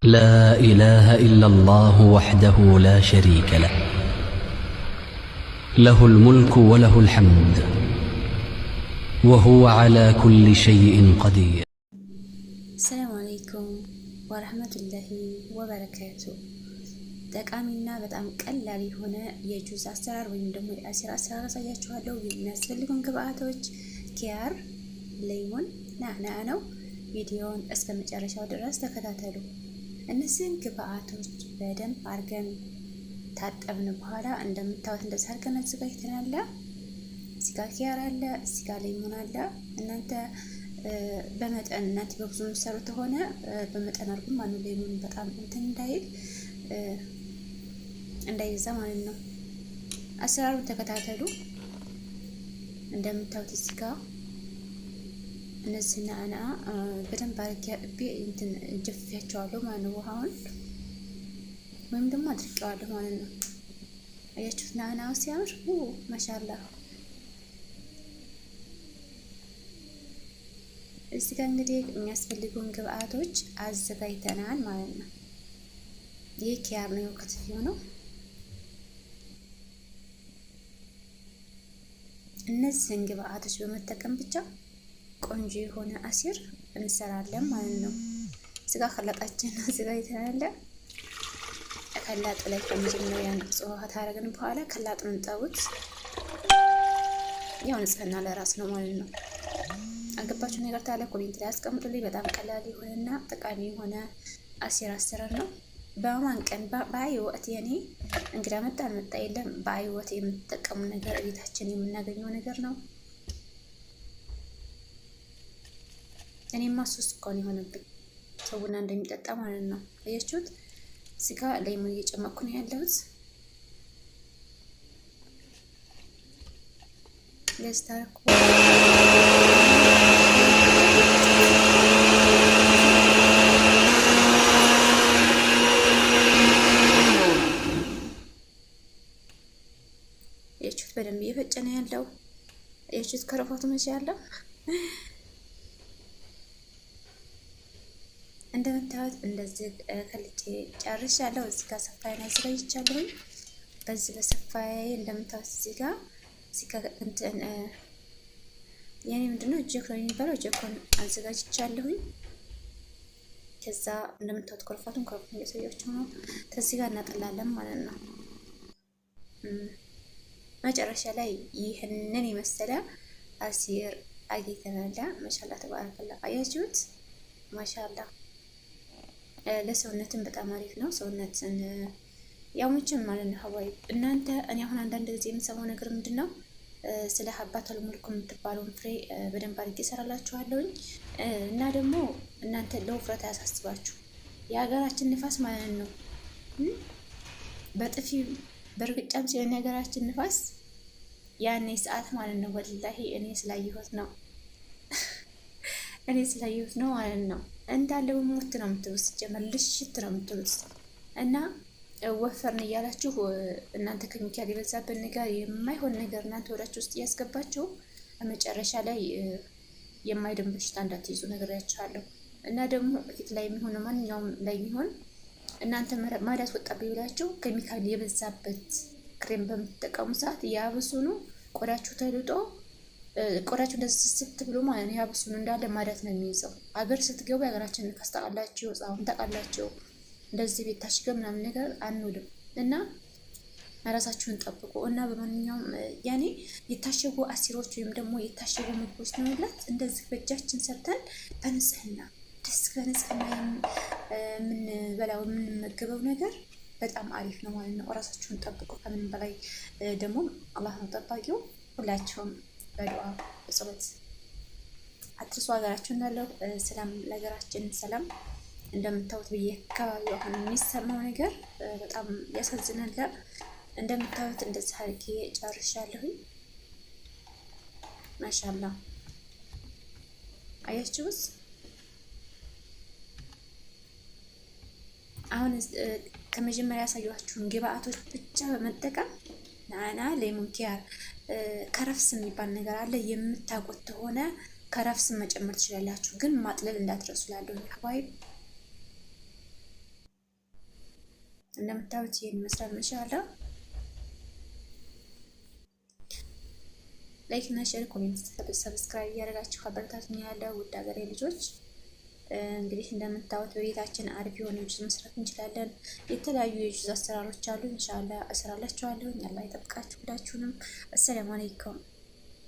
لا إله إلا الله وحده لا شريك له، له الملك وله الحمد وهو على كل شيء قدير. السلام عليكم ورحمة الله وبركاته። ጠቃሚና በጣም ቀላል የሆነ የጁዝ አሰራር ወይም ደግሞ የአሲር አሰራር አሳያችኋለሁ። የሚያስፈልጉን ግብአቶች ኪያር፣ ሌሞን፣ ናዕናዕ ነው። ቪዲዮውን እስከ መጨረሻው ድረስ ተከታተሉ። እነዚህን ግብአቶች በደንብ አድርገን ታጠብን በኋላ እንደምታዩት እንደዚህ አድርገን አዘጋጅተናል። እዚህ ጋር ኪያር አለ፣ እዚህ ጋር ሌሞን አለ። እናንተ በመጠን እናንተ በብዙ የምትሰሩት ሆነ በመጠን አድርጉ። ማነው ሌሞን በጣም እንትን እንዳይበዛ ማለት ነው። አሰራሩን ተከታተሉ። እንደምታዩት እዚህ ጋር እነዚህ ናዕናዕ በደንብ አድርጌ አጥቤ እንትን ጀፍፊያቸዋለሁ ማለት ነው። ውሃውን ወይም ደግሞ አድርቄዋለሁ ማለት ነው። አያችሁት ናዕናዑ ሲያምር ማሻአላህ። እዚህ ጋር እንግዲህ የሚያስፈልጉን ግብአቶች አዘጋጅተናል ማለት ነው። ይህ ኪያር ነው ከትፊው ነው። እነዚህን ግብአቶች በመጠቀም ብቻ ቆንጆ የሆነ አሲር እንሰራለን ማለት ነው። እዚህ ጋር ከላጣችን አዘጋጅተናል። ከላጥ ላይ ከመጀመሪያ ንጹህ ውሃ ታረግን በኋላ ከላጡን እንጠቡት። ያው ንጽህና ለራስ ነው ማለት ነው። አገባችሁ ነገር ታለ ኮሜንት ላይ አስቀምጡልኝ። በጣም ቀላል የሆነና ጠቃሚ የሆነ አሲር አሰራር ነው። በማን ቀን በአይ ወቅት የኔ እንግዳ መጣ አልመጣ የለም በአይ ወቅት የምትጠቀሙ ነገር ቤታችን የምናገኘው ነገር ነው። እኔማ ሶስት እንኳን የሆነብኝ ሰው ቡና እንደሚጠጣ ማለት ነው። አያችሁት? እዚህ ጋር ሌሞን እየጨመቅኩ ነው ያለሁት። ለስታርኩ አያችሁት? በደንብ እየፈጨ ነው ያለው። አያችሁት? ከረፋቱ መቼ ያለው እንደምታዩት እንደዚህ ከልጬ ጨርሻለሁ። እዚህ ጋር ሰፋዬን አዘጋጅቻለሁኝ። በዚህ በሰፋዬ እንደምታዩት እዚህ ጋር እንትን የኔ ምንድነው ጀኮ ነው የሚባለው ጀኮን አዘጋጅቻለሁኝ። ከዛ እንደምታዩት ኮርፋቱን እያሳያችሁ ነው። ከዚህ ጋር እናጠላለን ማለት ነው። መጨረሻ ላይ ይህንን የመሰለ አሲር አግኝተናል። ማሻአላ ተባረከላ። አያችሁት? ማሻአላ ለሰውነትን በጣም አሪፍ ነው። ሰውነትን ያሙችን ማለት ነው። ሀዋይ እናንተ እኔ አሁን አንዳንድ ጊዜ የምሰማው ነገር ምንድነው ስለ ሀባተል ሙልክ የምትባለውን ፍሬ በደንብ አድርጌ እሰራላችኋለሁኝ። እና ደግሞ እናንተ ለውፍረት አያሳስባችሁ የሀገራችን ንፋስ ማለት ነው። በጥፊ በርግጫም ሲሆን የሀገራችን ንፋስ ያኔ ሰዓት ማለት ነው። ወላሂ እኔ ስላየሁት ነው ማለት ነው። እንዳለ ሞት ነው የምትሉት፣ ሲጀመር ልሽት ነው የምትሉት። እና ወፈርን እያላችሁ እናንተ ኬሚካል የበዛበት ነገር የማይሆን ነገር እናንተ ወዳችሁ ውስጥ እያስገባችሁ መጨረሻ ላይ የማይድን በሽታ እንዳትይዙ ነግሬያችኋለሁ። እና ደግሞ ፊት ላይ የሚሆን ማንኛውም ላይ የሚሆን እናንተ ማዳት ወጣብኝ ብላችሁ ኬሚካል የበዛበት ክሬም በምትጠቀሙ ሰዓት ያብሱኑ ቆዳችሁ ተልጦ ቆዳችሁ እንደዚህ ስስት ብሎ ማለት ነው። ያብሱኑ እንዳለ ማዳት ነው የሚይዘው። አገር ስትገቡ የሀገራችን ንፋስ ታውቃላችሁ፣ ፀሐዩን ታውቃላችሁ። እንደዚህ ቤት ታሽገው ምናምን ነገር አንውልም እና ራሳችሁን ጠብቁ። እና በማንኛውም ያኔ የታሸጉ አሲሮች ወይም ደግሞ የታሸጉ ምግቦች ነው ማለት እንደዚህ በእጃችን ሰርተን በንጽህና በንጽህና የምንበላው የምንመገበው ነገር በጣም አሪፍ ነው ማለት ነው። ራሳችሁን ጠብቁ። ከምንም በላይ ደግሞ አላህ ነው ጠባቂው። ሁላችሁም በዱዓ በጸሎት አትርሱ። ሀገራችን እንዳለው ሰላም ለሀገራችን ሰላም። እንደምታዩት በየአካባቢው አሁን የሚሰማው ነገር በጣም ያሳዝናል። እንደምታዩት እንደዚህ አድርጌ ጨርሻለሁኝ። ማሻአላህ አያችሁት? አሁን ከመጀመሪያ ያሳየኋችሁን ግብአቶች ብቻ በመጠቀም ናዕናዕ፣ ሌሞን፣ ኪያር፣ ከረፍስ የሚባል ነገር አለ። የምታውቁት ከሆነ ከረፍስ መጨመር ትችላላችሁ፣ ግን ማጥለል እንዳትረሱ። ላለሁ ሀባይ እንደምታዩት ይሄን ይመስላል። ማሻአላ ላይክ እና ሼር፣ ኮሜንት፣ ሰብስክራይብ እያደረጋችሁ አበረታቱኝ ያለው ውድ ሀገሬ ልጆች። እንግዲህ እንደምታዩት በቤታችን አሪፍ የሆነ ጁስ መስራት እንችላለን። የተለያዩ የጁስ አሰራሮች አሉ። ኢንሻአላህ እሰራላችኋለሁ። አላህ ይጠብቃችሁ ሁላችሁንም። አሰላሙ አለይኩም